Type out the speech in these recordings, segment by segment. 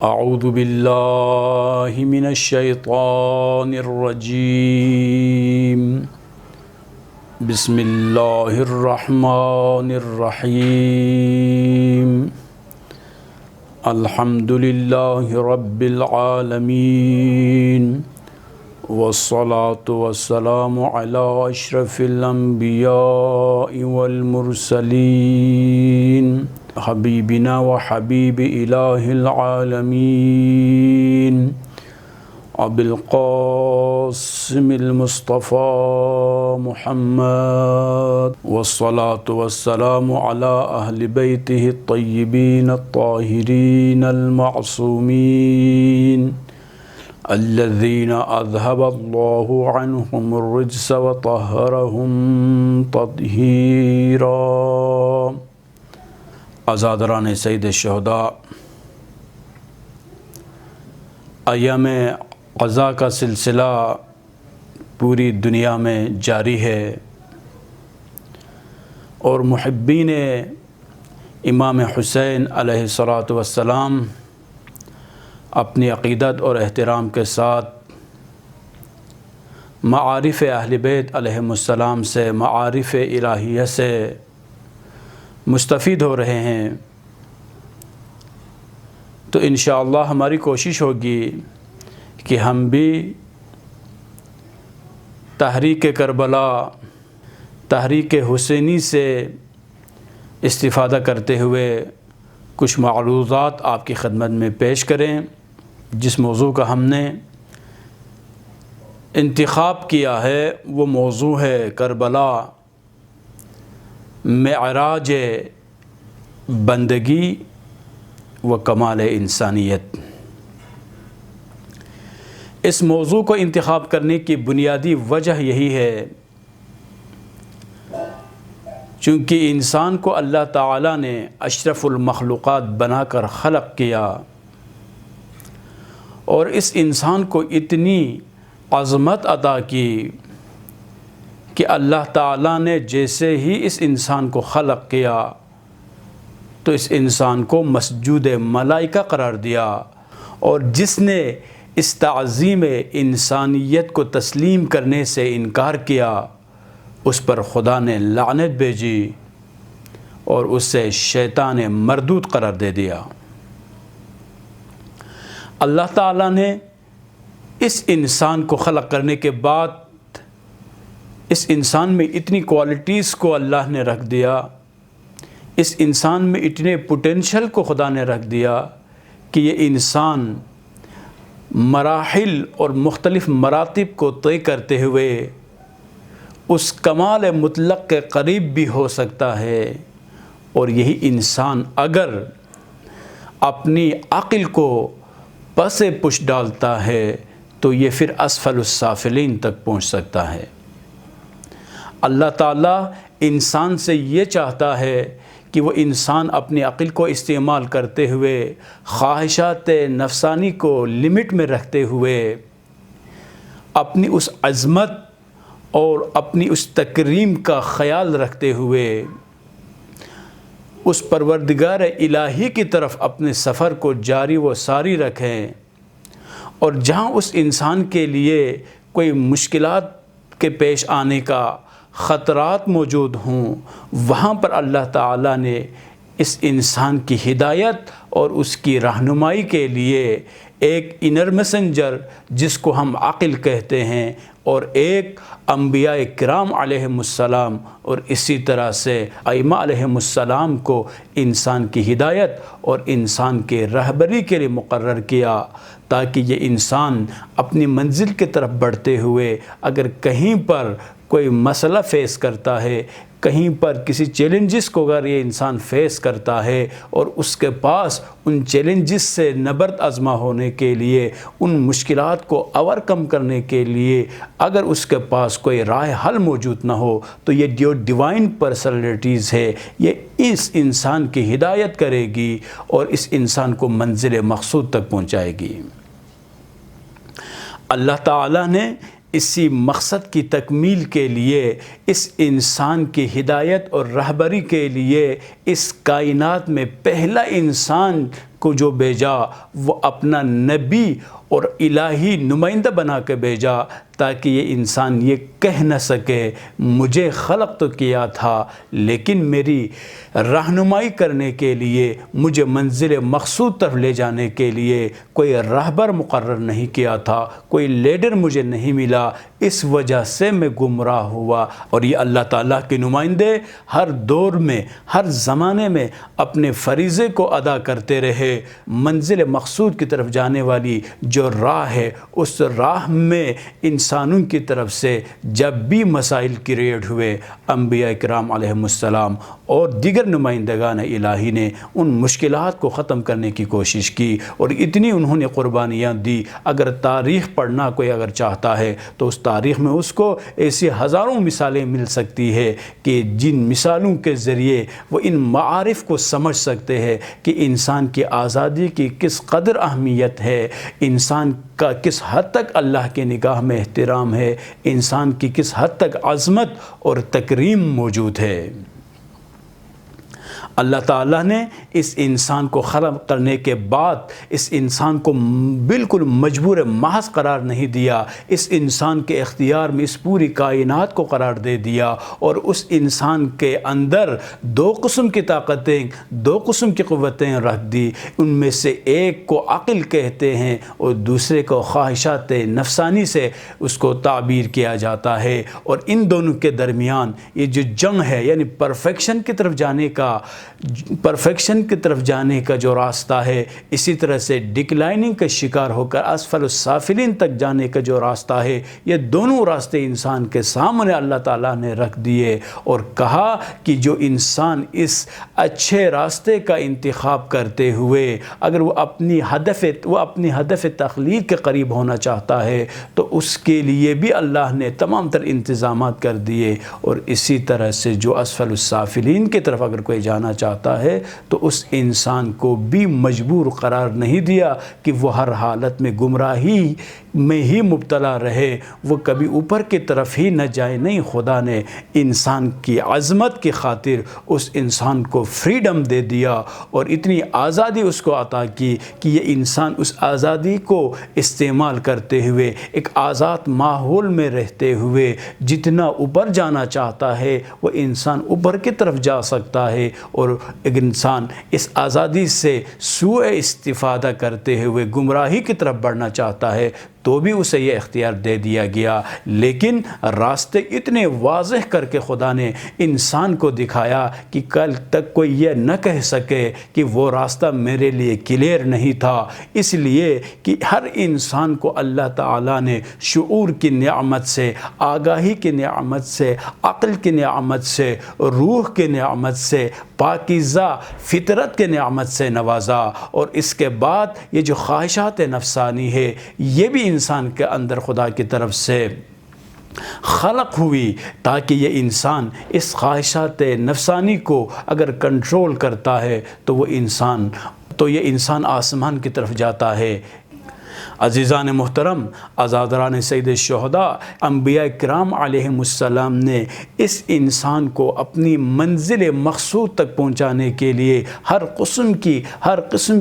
اعوذ باللہ من الشیطان الرجیم بسم اللہ الرحمن الرحیم الحمد للہ رب العالمین والصلاة والسلام علی اشرف الانبیاء والمرسلین حبیبنا و حبیب الہ العالمین ابی القاسم المصطفى محمد والصلاة والسلام علی اہل بیتہ الطیبین الطاہرین المعصومین الذین اذهب اللہ عنہم الرجس وطہرہم تطہیرا۔ عزادران سید الشہداء، ایام قضاء کا سلسلہ پوری دنیا میں جاری ہے اور محبین امام حسین علیہ الصلاۃ والسلام اپنی عقیدت اور احترام کے ساتھ معارف اہل بیت علیہم السلام سے، معارف الہیہ سے مستفید ہو رہے ہیں۔ تو انشاءاللہ ہماری کوشش ہوگی کہ ہم بھی تحریک کربلا، تحریک حسینی سے استفادہ کرتے ہوئے کچھ معروضات آپ کی خدمت میں پیش کریں۔ جس موضوع کا ہم نے انتخاب کیا ہے وہ موضوع ہے کربلا، معراج بندگی و کمال انسانیت۔ اس موضوع کو انتخاب کرنے کی بنیادی وجہ یہی ہے چونکہ انسان کو اللہ تعالیٰ نے اشرف المخلوقات بنا کر خلق کیا اور اس انسان کو اتنی عظمت عطا کی کہ اللہ تعالیٰ نے جیسے ہی اس انسان کو خلق کیا تو اس انسان کو مسجود ملائکہ قرار دیا، اور جس نے اس تعظیم انسانیت کو تسلیم کرنے سے انکار کیا اس پر خدا نے لعنت بھیجی اور اس سے شیطان مردود قرار دے دیا۔ اللہ تعالیٰ نے اس انسان کو خلق کرنے کے بعد اس انسان میں اتنی کوالٹیز کو اللہ نے رکھ دیا، اس انسان میں اتنے پوٹینشل کو خدا نے رکھ دیا کہ یہ انسان مراحل اور مختلف مراتب کو طے کرتے ہوئے اس کمال مطلق کے قریب بھی ہو سکتا ہے، اور یہی انسان اگر اپنی عقل کو پس پش ڈالتا ہے تو یہ پھر اسفل السافلین تک پہنچ سکتا ہے۔ اللہ تعالیٰ انسان سے یہ چاہتا ہے کہ وہ انسان اپنی عقل کو استعمال کرتے ہوئے، خواہشات نفسانی کو لمٹ میں رکھتے ہوئے، اپنی اس عظمت اور اپنی اس تکریم کا خیال رکھتے ہوئے اس پروردگار الہی کی طرف اپنے سفر کو جاری و ساری رکھیں، اور جہاں اس انسان کے لیے کوئی مشکلات کے پیش آنے کا خطرات موجود ہوں وہاں پر اللہ تعالیٰ نے اس انسان کی ہدایت اور اس کی رہنمائی کے لیے ایک انر میسنجر جس کو ہم عقل کہتے ہیں، اور ایک انبیاء کرام علیہم السلام اور اسی طرح سے ائمہ علیہم السلام کو انسان کی ہدایت اور انسان کے رہبری کے لیے مقرر کیا، تاکہ یہ انسان اپنی منزل کی طرف بڑھتے ہوئے اگر کہیں پر کوئی مسئلہ فیس کرتا ہے، کہیں پر کسی چیلنجز کو اگر یہ انسان فیس کرتا ہے اور اس کے پاس ان چیلنجز سے نبرد آزما ہونے کے لیے، ان مشکلات کو اوورکم کرنے کے لیے اگر اس کے پاس کوئی راہ حل موجود نہ ہو تو یہ جو ڈیوائن پرسنالٹیز ہے یہ اس انسان کی ہدایت کرے گی اور اس انسان کو منزل مقصود تک پہنچائے گی۔ اللہ تعالیٰ نے اسی مقصد کی تکمیل کے لیے، اس انسان کی ہدایت اور رہبری کے لیے اس کائنات میں پہلا انسان کو جو بھیجا وہ اپنا نبی اور الہی نمائندہ بنا کے بھیجا تاکہ یہ انسان یہ کہہ نہ سکے مجھے خلق تو کیا تھا لیکن میری رہنمائی کرنے کے لیے، مجھے منزل مقصود طرف لے جانے کے لیے کوئی رہبر مقرر نہیں کیا تھا، کوئی لیڈر مجھے نہیں ملا، اس وجہ سے میں گمراہ ہوا۔ اور یہ اللہ تعالیٰ کے نمائندے ہر دور میں، ہر زمانے میں اپنے فریضے کو ادا کرتے رہے۔ منزل مقصود کی طرف جانے والی جو راہ ہے، اس راہ میں انسانوں کی طرف سے جب بھی مسائل کریٹ ہوئے، انبیاء کرام علیہم السلام اور دیگر نمائندگان الہی نے ان مشکلات کو ختم کرنے کی کوشش کی اور اتنی انہوں نے قربانیاں دی۔ اگر تاریخ پڑھنا کوئی اگر چاہتا ہے تو اس تاریخ میں اس کو ایسی ہزاروں مثالیں مل سکتی ہے کہ جن مثالوں کے ذریعے وہ ان معارف کو سمجھ سکتے ہیں کہ انسان کی آزادی کی کس قدر اہمیت ہے، انسان کا کس حد تک اللہ کے نگاہ میں احترام ہے، انسان کی کس حد تک عظمت اور تکریم موجود ہے۔ اللہ تعالیٰ نے اس انسان کو خلق کرنے کے بعد اس انسان کو بالکل مجبور محض قرار نہیں دیا، اس انسان کے اختیار میں اس پوری کائنات کو قرار دے دیا اور اس انسان کے اندر دو قسم کی طاقتیں، دو قسم کی قوتیں رکھ دی۔ ان میں سے ایک کو عقل کہتے ہیں اور دوسرے کو خواہشات نفسانی سے اس کو تعبیر کیا جاتا ہے، اور ان دونوں کے درمیان یہ جو جنگ ہے، یعنی پرفیکشن کی طرف جانے کا جو راستہ ہے، اسی طرح سے ڈکلائننگ کا شکار ہو کر اسفل السافلین تک جانے کا جو راستہ ہے، یہ دونوں راستے انسان کے سامنے اللہ تعالیٰ نے رکھ دیے اور کہا کہ جو انسان اس اچھے راستے کا انتخاب کرتے ہوئے اگر وہ اپنی ہدف تخلیق کے قریب ہونا چاہتا ہے تو اس کے لیے بھی اللہ نے تمام تر انتظامات کر دیے، اور اسی طرح سے جو اسفل السافلین کی طرف اگر کوئی جانا چاہتا ہے تو اس انسان کو بھی مجبور قرار نہیں دیا کہ وہ ہر حالت میں گمراہی میں ہی مبتلا رہے، وہ کبھی اوپر کی طرف ہی نہ جائے۔ نہیں، خدا نے انسان کی عظمت کی خاطر اس انسان کو فریڈم دے دیا اور اتنی آزادی اس کو عطا کی کہ یہ انسان اس آزادی کو استعمال کرتے ہوئے ایک آزاد ماحول میں رہتے ہوئے جتنا اوپر جانا چاہتا ہے وہ انسان اوپر کی طرف جا سکتا ہے، اور ایک انسان اس آزادی سے سوء استفادہ کرتے ہوئے گمراہی کی طرف بڑھنا چاہتا ہے تو بھی اسے یہ اختیار دے دیا گیا۔ لیکن راستے اتنے واضح کر کے خدا نے انسان کو دکھایا کہ کل تک کوئی یہ نہ کہہ سکے کہ وہ راستہ میرے لیے کلیئر نہیں تھا، اس لیے کہ ہر انسان کو اللہ تعالیٰ نے شعور کی نعمت سے، آگاہی کی نعمت سے، عقل کی نعمت سے، روح کی نعمت سے، پاکیزہ فطرت کے نعمت سے نوازا، اور اس کے بعد یہ جو خواہشات نفسانی ہے یہ بھی انسان کے اندر خدا کی طرف سے خلق ہوئی تاکہ یہ انسان اس خواہشات نفسانی کو اگر کنٹرول کرتا ہے تو یہ انسان آسمان کی طرف جاتا ہے۔ عزیزان محترم، عزادران سید الشہداء، انبیاء کرام علیہم السلام نے اس انسان کو اپنی منزل مقصود تک پہنچانے کے لیے ہر قسم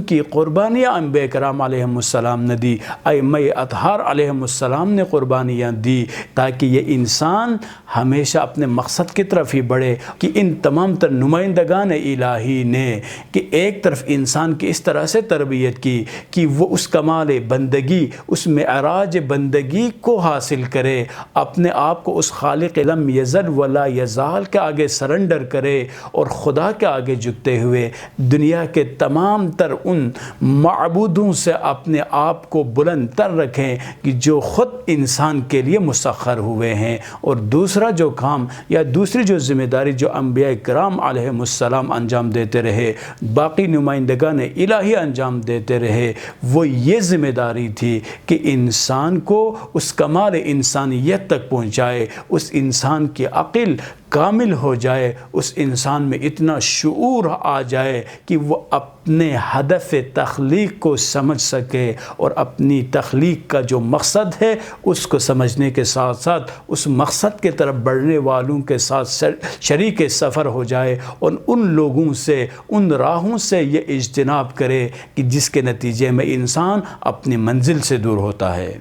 کی قربانیاں انبیاء کرام علیہم السلام نے دی، ائمہ اطہار علیہم السلام نے قربانیاں دی تاکہ یہ انسان ہمیشہ اپنے مقصد کی طرف ہی بڑھے۔ کہ ان تمام تر نمائندگان الہی نے کہ ایک طرف انسان کی اس طرح سے تربیت کی کہ وہ اس کمال بندگی، اس معراج بندگی کو حاصل کرے، اپنے آپ کو اس خالق لم یزل ولا یزال کے آگے سرنڈر کرے اور خدا کے آگے جھکتے ہوئے دنیا کے تمام تر ان معبودوں سے اپنے آپ کو بلند تر رکھیں کہ جو خود انسان کے لیے مسخر ہوئے ہیں، اور دوسرا جو کام یا دوسری جو ذمہ داری جو انبیاء کرام علیہم السلام انجام دیتے رہے، باقی نمائندگان الہی انجام دیتے رہے، وہ یہ ذمہ داری تھی کہ انسان کو اس کمال انسانیت تک پہنچائے، اس انسان کی عقل کامل ہو جائے، اس انسان میں اتنا شعور آ جائے کہ وہ اپنے ہدف تخلیق کو سمجھ سکے اور اپنی تخلیق کا جو مقصد ہے اس کو سمجھنے کے ساتھ ساتھ اس مقصد کے طرف بڑھنے والوں کے ساتھ شریک سفر ہو جائے، اور ان لوگوں سے، ان راہوں سے یہ اجتناب کرے کہ جس کے نتیجے میں انسان اپنی منزل سے دور ہوتا ہے۔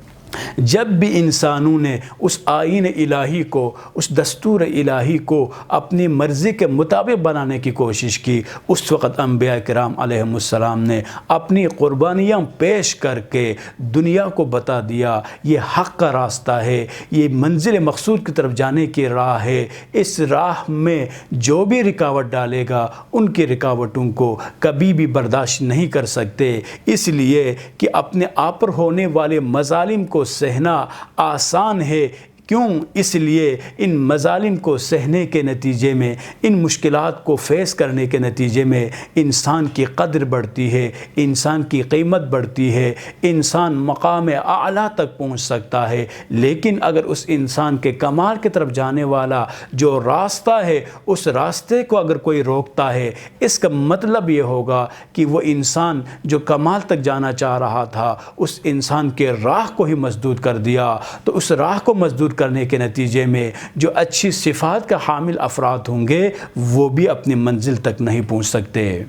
جب بھی انسانوں نے اس آئین الہی کو، اس دستور الہی کو اپنی مرضی کے مطابق بنانے کی کوشش کی، اس وقت انبیاء کرام علیہم السلام نے اپنی قربانیاں پیش کر کے دنیا کو بتا دیا یہ حق کا راستہ ہے، یہ منزل مقصود کی طرف جانے کی راہ ہے، اس راہ میں جو بھی رکاوٹ ڈالے گا ان کی رکاوٹوں کو کبھی بھی برداشت نہیں کر سکتے، اس لیے کہ اپنے آپ پر ہونے والے مظالم کو سہنا آسان ہے۔ کیوں؟ اس لیے ان مظالم کو سہنے کے نتیجے میں، ان مشکلات کو فیس کرنے کے نتیجے میں انسان کی قدر بڑھتی ہے، انسان کی قیمت بڑھتی ہے، انسان مقام اعلیٰ تک پہنچ سکتا ہے۔ لیکن اگر اس انسان کے کمال کی طرف جانے والا جو راستہ ہے، اس راستے کو اگر کوئی روکتا ہے، اس کا مطلب یہ ہوگا کہ وہ انسان جو کمال تک جانا چاہ رہا تھا، اس انسان کے راہ کو ہی مسدود کر دیا۔ تو اس راہ کو مسدود کرنے کے نتیجے میں جو اچھی صفات کا حامل افراد ہوں گے وہ بھی اپنی منزل تک نہیں پہنچ سکتے۔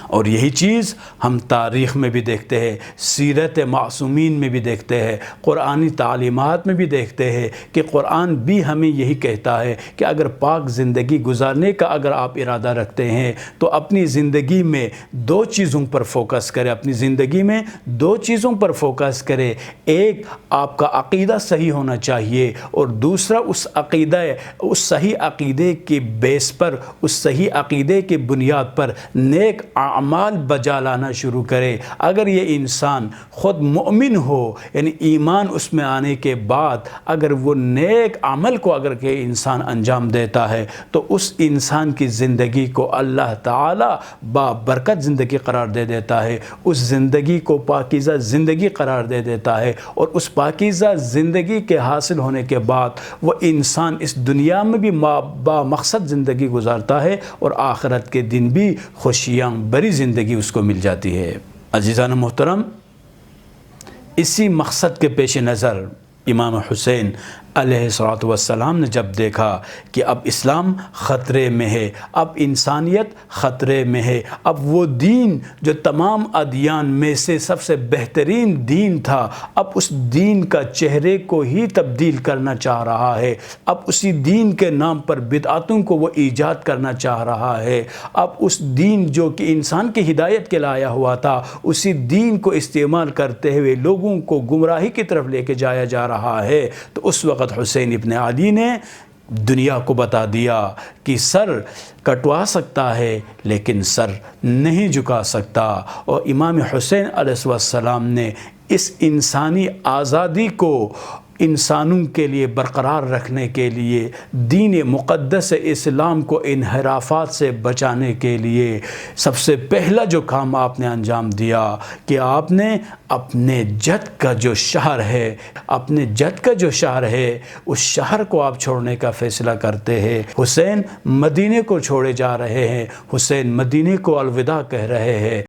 اور یہی چیز ہم تاریخ میں بھی دیکھتے ہیں، سیرت معصومین میں بھی دیکھتے ہیں، قرآنی تعلیمات میں بھی دیکھتے ہیں کہ قرآن بھی ہمیں یہی کہتا ہے کہ اگر پاک زندگی گزارنے کا اگر آپ ارادہ رکھتے ہیں تو اپنی زندگی میں دو چیزوں پر فوکس کریں، اپنی زندگی میں دو چیزوں پر فوکس کریں۔ ایک، آپ کا عقیدہ صحیح ہونا چاہیے، اور دوسرا اس صحیح عقیدے کے بیس پر، اس صحیح عقیدے کی بنیاد پر نیک اعمال بجا لانا شروع کرے۔ اگر یہ انسان خود مومن ہو، یعنی ایمان اس میں آنے کے بعد اگر وہ نیک عمل کو اگر کہ انسان انجام دیتا ہے تو اس انسان کی زندگی کو اللہ تعالی بابرکت زندگی قرار دے دیتا ہے، اس زندگی کو پاکیزہ زندگی قرار دے دیتا ہے، اور اس پاکیزہ زندگی کے حاصل ہونے کے بعد وہ انسان اس دنیا میں بھی با مقصد زندگی گزارتا ہے اور آخرت کے دن بھی خوشیاں بری زندگی اس کو مل جاتی ہے۔ عزیزان محترم، اسی مقصد کے پیش نظر امام حسین علیہ السلام نے جب دیکھا کہ اب اسلام خطرے میں ہے، اب انسانیت خطرے میں ہے، اب وہ دین جو تمام ادیان میں سے سب سے بہترین دین تھا، اب اس دین کا چہرے کو ہی تبدیل کرنا چاہ رہا ہے، اب اسی دین کے نام پر بدعتوں کو وہ ایجاد کرنا چاہ رہا ہے، اب اس دین جو کہ انسان کی ہدایت کے لایا ہوا تھا اسی دین کو استعمال کرتے ہوئے لوگوں کو گمراہی کی طرف لے کے جایا جا رہا ہے، تو اس وقت حسین ابن علی نے دنیا کو بتا دیا کہ سر کٹوا سکتا ہے لیکن سر نہیں جھکا سکتا۔ اور امام حسین علیہ السلام نے اس انسانی آزادی کو انسانوں کے لیے برقرار رکھنے کے لیے، دین مقدس اسلام کو انحرافات سے بچانے کے لیے سب سے پہلا جو کام آپ نے انجام دیا کہ آپ نے اپنے جد کا جو شہر ہے، اس شہر کو آپ چھوڑنے کا فیصلہ کرتے ہیں۔ حسین مدینے کو چھوڑے جا رہے ہیں، حسین مدینے کو الوداع کہہ رہے ہیں۔